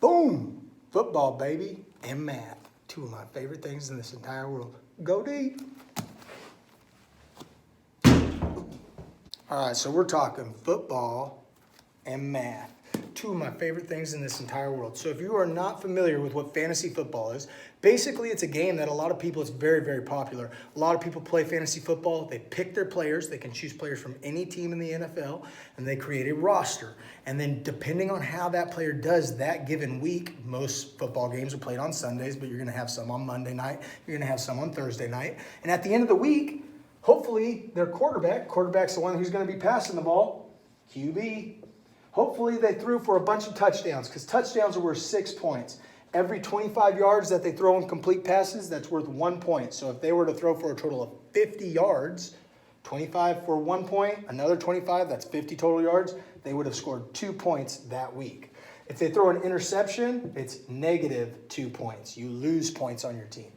Boom! Football, baby, and math. Two of my favorite things in this entire world. Go deep. All right, so we're talking football and math. Two of my favorite things in this entire world. So if you are not familiar with what fantasy football is, basically it's a game that a lot of people, it's very, very popular. A lot of people play fantasy football. They pick their players. They can choose players from any team in the NFL, and they create a roster. And then depending on how that player does that given week, most football games are played on Sundays, but you're going to have some on Monday night. You're going to have some on Thursday night. And at the end of the week, hopefully their quarterback's the one who's going to be passing the ball, QB. Hopefully they threw for a bunch of touchdowns, because touchdowns are worth 6 points. Every 25 yards that they throw in complete passes, that's worth 1 point. So if they were to throw for a total of 50 yards, 25 for 1 point, another 25, that's 50 total yards, they would have scored 2 points that week. If they throw an interception, it's -2 points. You lose points on your team.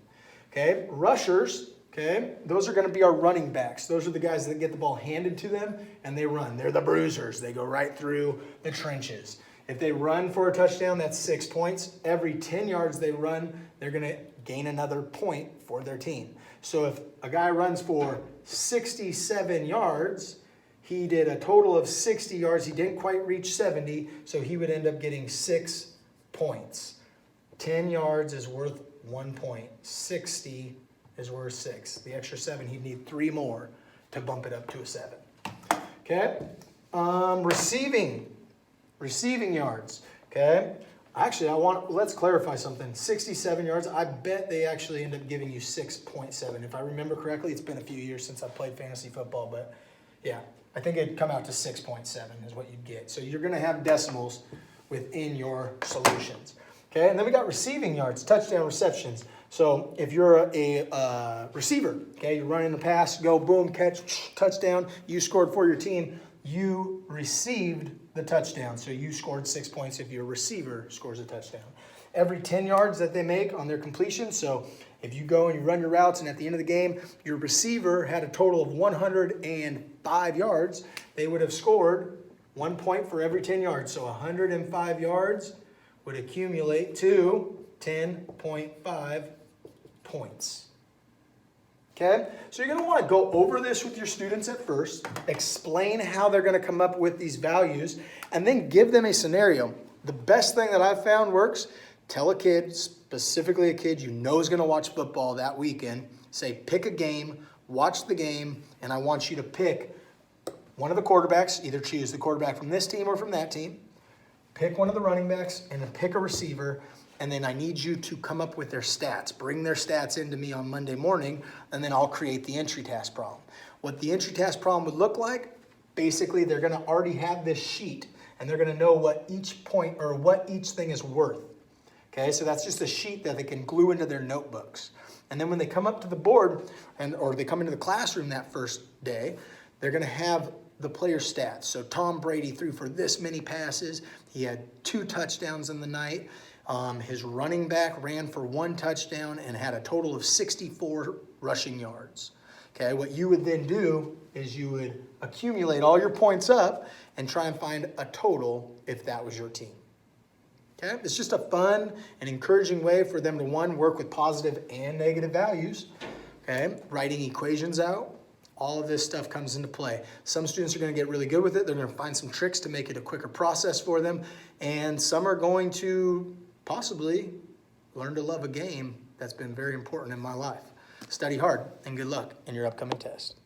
Okay, rushers. Okay, those are going to be our running backs. Those are the guys that get the ball handed to them and they run. They're the bruisers. They go right through the trenches. If they run for a touchdown, that's 6 points. Every 10 yards they run, they're going to gain another point for their team. So if a guy runs for 67 yards, he did a total of 60 yards. He didn't quite reach 70, so he would end up getting 6 points. 10 yards is worth 1 point. 60 is worth 6. The extra 7, he'd need 3 more to bump it up to a 7. Okay? Receiving yards. Okay? Actually, let's clarify something. 67 yards, I bet they actually end up giving you 6.7. If I remember correctly, it's been a few years since I played fantasy football, but yeah, I think it'd come out to 6.7 is what you'd get. So you're going to have decimals within your solutions. Okay? And then we got receiving yards, touchdown receptions. So if you're a receiver, okay, you're running the pass, go boom, catch, touchdown, you scored for your team, you received the touchdown. So you scored 6 points if your receiver scores a touchdown. Every 10 yards that they make on their completion, so if you go and you run your routes and at the end of the game, your receiver had a total of 105 yards, they would have scored 1 point for every 10 yards. So 105 yards would accumulate to 10.5 points. Okay? So you're going to want to go over this with your students at first, explain how they're going to come up with these values, and then give them a scenario. The best thing that I've found works, tell a kid, specifically a kid you know is going to watch football that weekend, say pick a game, watch the game, and I want you to pick one of the quarterbacks, either choose the quarterback from this team or from that team, pick one of the running backs, and then pick a receiver. And then I need you to come up with their stats. Bring their stats into me on Monday morning, and then I'll create the entry task problem. What the entry task problem would look like, basically they're going to already have this sheet, and they're going to know what each point or what each thing is worth. Okay, so that's just a sheet that they can glue into their notebooks. And then when they come up to the board, or they come into the classroom that first day, they're going to have the player's stats. So Tom Brady threw for this many passes. He had 2 touchdowns in the night. His running back ran for 1 touchdown and had a total of 64 rushing yards. Okay, what you would then do is you would accumulate all your points up and try and find a total if that was your team. Okay, it's just a fun and encouraging way for them to, one, work with positive and negative values. Okay, writing equations out. All of this stuff comes into play. Some students are going to get really good with it. They're going to find some tricks to make it a quicker process for them. And some are going to possibly learn to love a game that's been very important in my life. Study hard and good luck in your upcoming test.